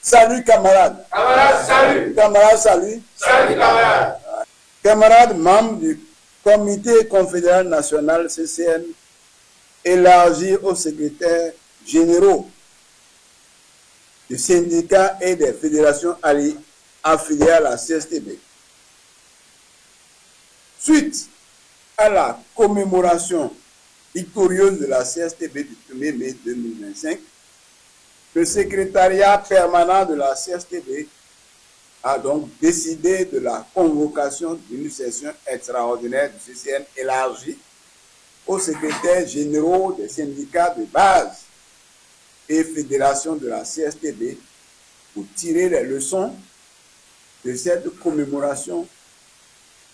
Salut camarades. Camarades, salut. Camarades, salut. Salut, camarades. Camarades membres du Comité confédéral national CCN, élargi aux secrétaires généraux des syndicats et des fédérations affiliées à la CSTB. Suite à la commémoration victorieuse de la CSTB du 1er mai 2025, le secrétariat permanent de la CSTB a donc décidé de la convocation d'une session extraordinaire du CCN élargie aux secrétaires généraux des syndicats de base et fédérations de la CSTB pour tirer les leçons de cette commémoration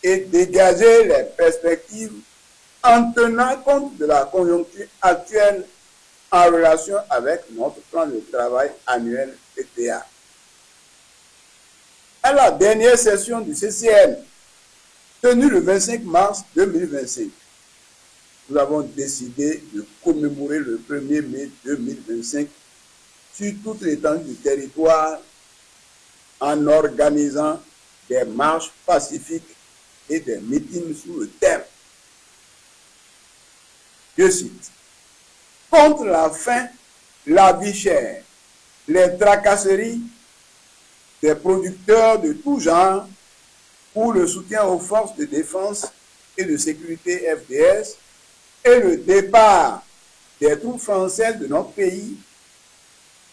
et dégager les perspectives en tenant compte de la conjoncture actuelle en relation avec notre plan de travail annuel PTA. À la dernière session du CCN, tenue le 25 mars 2025, nous avons décidé de commémorer le 1er mai 2025 sur toute l'étendue du territoire en organisant des marches pacifiques et des meetings sous le thème. Je cite: contre la faim, la vie chère, les tracasseries des producteurs de tout genre, pour le soutien aux forces de défense et de sécurité FDS et le départ des troupes françaises de notre pays,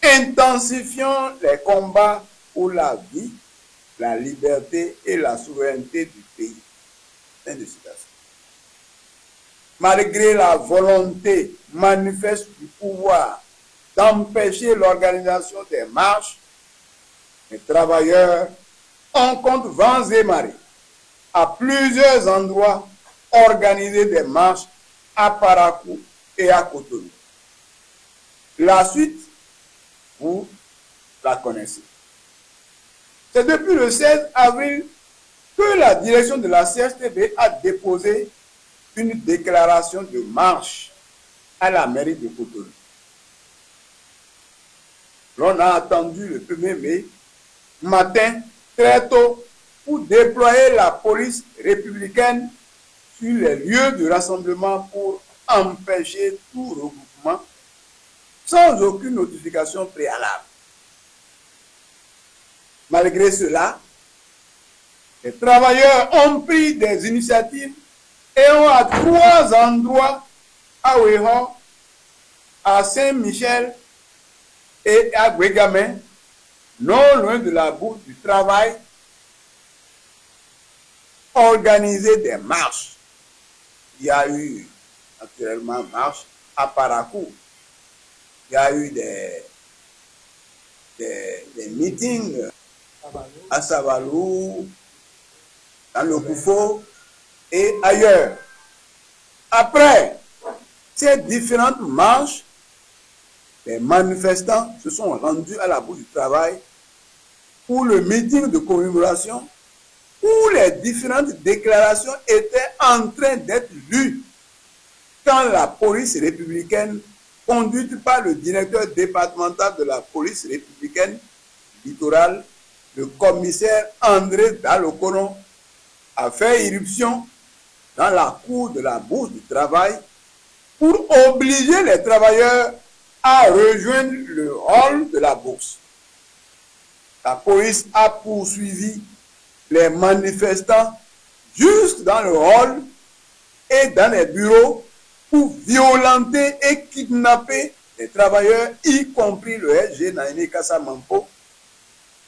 intensifions les combats pour la vie, la liberté et la souveraineté du pays. Fin de citation. Malgré la volonté manifeste du pouvoir d'empêcher l'organisation des marches, les travailleurs ont contre vents et marées à plusieurs endroits organisé des marches à Parakou et à Cotonou. La suite, vous la connaissez. C'est depuis le 16 avril que la direction de la CSTB a déposé une déclaration de marche à la mairie de Cotonou. L'on a attendu le 1er mai matin très tôt pour déployer la police républicaine sur les lieux de rassemblement pour empêcher tout regroupement sans aucune notification préalable. Malgré cela, les travailleurs ont pris des initiatives et ont à 3 endroits, à Ouéhon, à Saint-Michel et à Guégamin, non loin de la bourse du travail, organisé des marches. Il y a eu naturellement marche à Parakou. Il y a eu des meetings à Savalou, dans le Koufo et ailleurs. Après ces différentes marches, les manifestants se sont rendus à la bourse du travail pour le meeting de commémoration où les différentes déclarations étaient en train d'être lues quand la police républicaine, conduite par le directeur départemental de la police républicaine littorale, le commissaire André Dalokonon, a fait irruption dans la cour de la bourse du travail pour obliger les travailleurs à rejoindre le hall de la bourse. La police a poursuivi les manifestants jusque dans le hall et dans les bureaux pour violenter et kidnapper les travailleurs, y compris le SG Naini Kassamampo,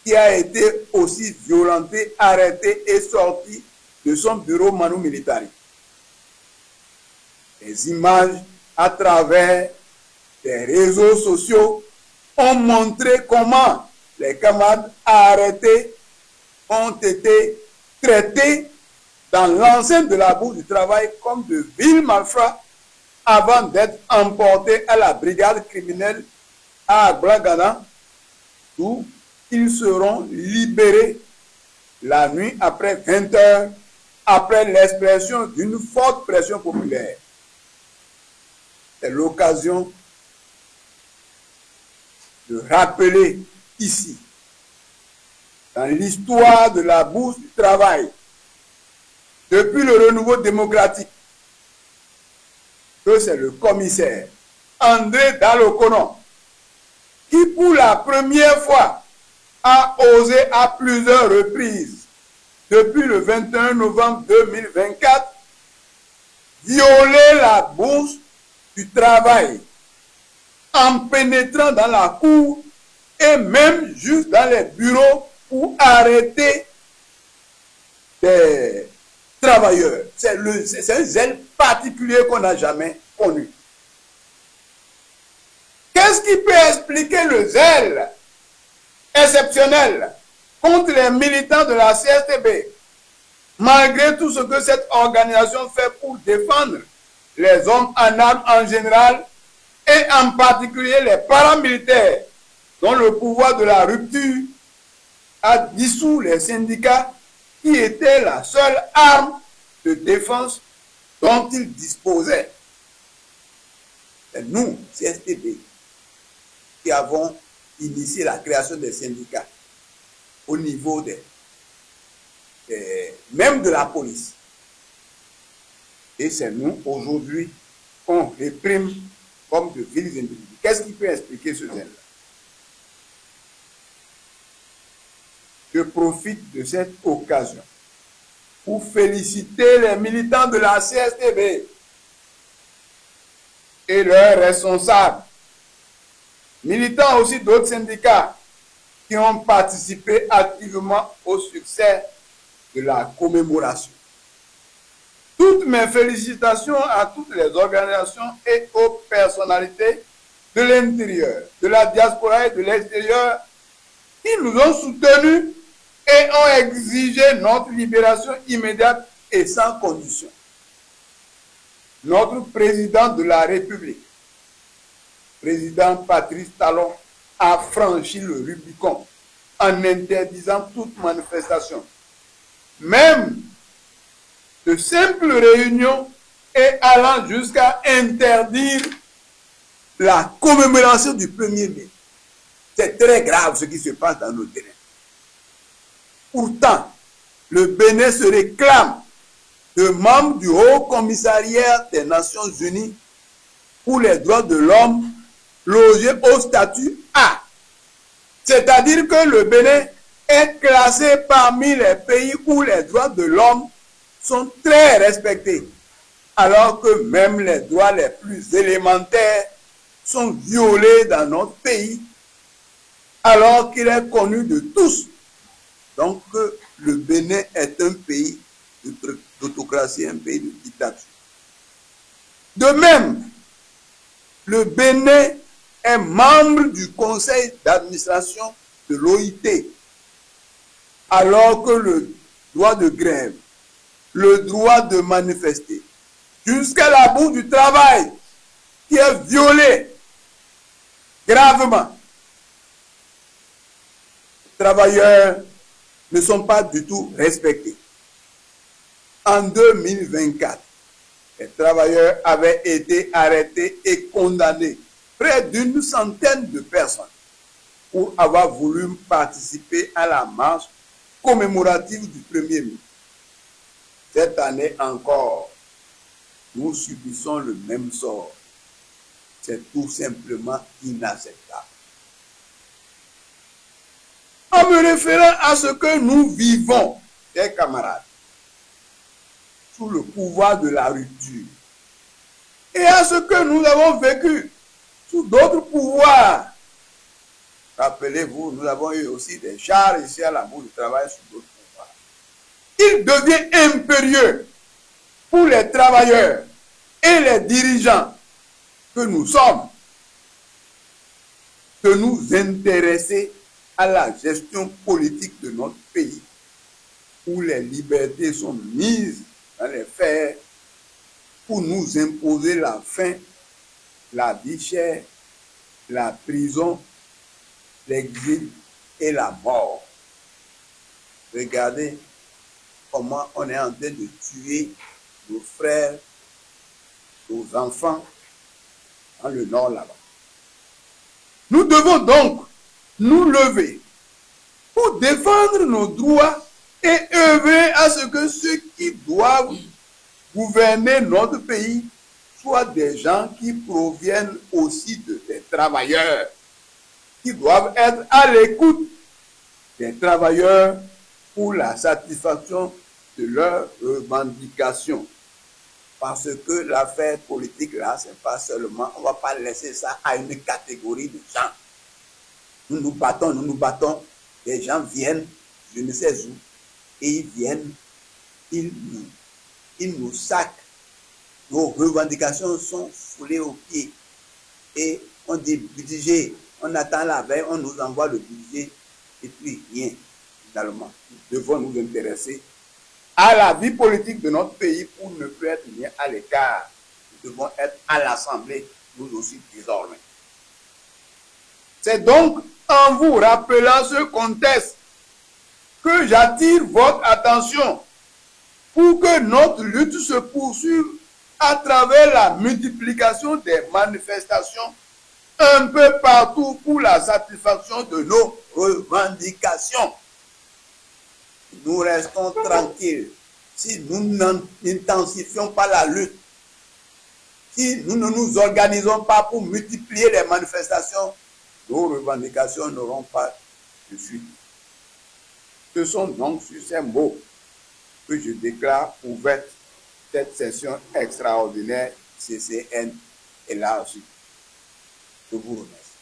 qui a été aussi violenté, arrêté et sorti de son bureau Manu Militari. Les images à travers les réseaux sociaux ont montré comment les camarades arrêtés ont été traités dans l'enceinte de la bourse du travail comme de vils malfrats avant d'être emportés à la brigade criminelle à Aglagana, où ils seront libérés la nuit après 20 h, après l'expression d'une forte pression populaire. C'est l'occasion de rappeler ici dans l'histoire de la bourse du travail, depuis le renouveau démocratique, que c'est le commissaire André Dalokonon qui, pour la première fois, a osé à plusieurs reprises, depuis le 21 novembre 2024, violer la bourse du travail en pénétrant dans la cour et même juste dans les bureaux pour arrêter des travailleurs. C'est un zèle particulier qu'on n'a jamais connu. Qu'est-ce qui peut expliquer le zèle exceptionnel contre les militants de la CSTB, malgré tout ce que cette organisation fait pour défendre les hommes en armes en général et en particulier les paramilitaires dont le pouvoir de la rupture a dissous les syndicats qui étaient la seule arme de défense dont ils disposaient. C'est nous, CSTB, qui avons initié la création des syndicats au niveau même de la police. Et c'est nous, aujourd'hui, qu'on réprime comme de vils individus. Qu'est-ce qui peut expliquer ce zèle-là? Je profite de cette occasion pour féliciter les militants de la CSTB et leurs responsables, militants aussi d'autres syndicats qui ont participé activement au succès de la commémoration. Toutes mes félicitations à toutes les organisations et aux personnalités de l'intérieur, de la diaspora et de l'extérieur qui nous ont soutenus et ont exigé notre libération immédiate et sans condition. Notre président de la République, président Patrice Talon, a franchi le Rubicon en interdisant toute manifestation, même de simples réunions et allant jusqu'à interdire la commémoration du 1er mai. C'est très grave ce qui se passe dans nos terrains. Pourtant, le Bénin se réclame de membre du Haut Commissariat des Nations Unies pour les droits de l'homme logé au statut A. C'est-à-dire que le Bénin est classé parmi les pays où les droits de l'homme sont très respectés, alors que même les droits les plus élémentaires sont violés dans notre pays, alors qu'il est connu de tous. Donc, le Bénin est un pays d'autocratie, un pays de dictature. De même, le Bénin est membre du conseil d'administration de l'OIT, alors que le droit de grève, le droit de manifester, jusqu'à la bourse du travail, qui est violé gravement. Les travailleurs ne sont pas du tout respectés. En 2024, les travailleurs avaient été arrêtés et condamnés, près d'une centaine de personnes, pour avoir voulu participer à la marche commémorative du 1er mai. Cette année encore, nous subissons le même sort. C'est tout simplement inacceptable. En me référant à ce que nous vivons, chers camarades, sous le pouvoir de la rupture, et à ce que nous avons vécu sous d'autres pouvoirs. Rappelez-vous, nous avons eu aussi des chars ici à la bourse du travail sous d'autres pouvoirs. Il devient impérieux pour les travailleurs et les dirigeants que nous sommes de nous intéresser à la gestion politique de notre pays, où les libertés sont mises dans les fers pour nous imposer la faim, la vie chère, la prison, l'exil et la mort. Regardez comment on est en train de tuer nos frères, nos enfants dans le nord là-bas. Nous devons donc nous lever pour défendre nos droits et œuvrer à ce que ceux qui doivent gouverner notre pays soient des gens qui proviennent aussi des travailleurs, qui doivent être à l'écoute des travailleurs pour la satisfaction de leurs revendications. Parce que l'affaire politique, là, c'est pas seulement, on ne va pas laisser ça à une catégorie de gens. Nous nous battons, les gens viennent, je ne sais où, et ils viennent, ils nous sacquent. Nos revendications sont foulées aux pieds. Et on dit budget, on attend la veille, on nous envoie le budget, et puis rien, finalement. Nous devons nous intéresser à la vie politique de notre pays pour ne plus être mis à l'écart. Nous devons être à l'Assemblée, nous aussi désormais. C'est donc en vous rappelant ce contexte que j'attire votre attention pour que notre lutte se poursuive à travers la multiplication des manifestations un peu partout pour la satisfaction de nos revendications. Nous restons tranquilles si nous n'intensifions pas la lutte, si nous ne nous organisons pas pour multiplier les manifestations, nos revendications n'auront pas de suite. Ce sont donc sur ces mots que je déclare ouverte cette session extraordinaire CCN élargie. Je vous remercie.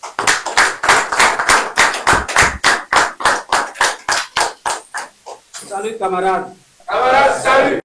Salut camarades. Camarades, salut.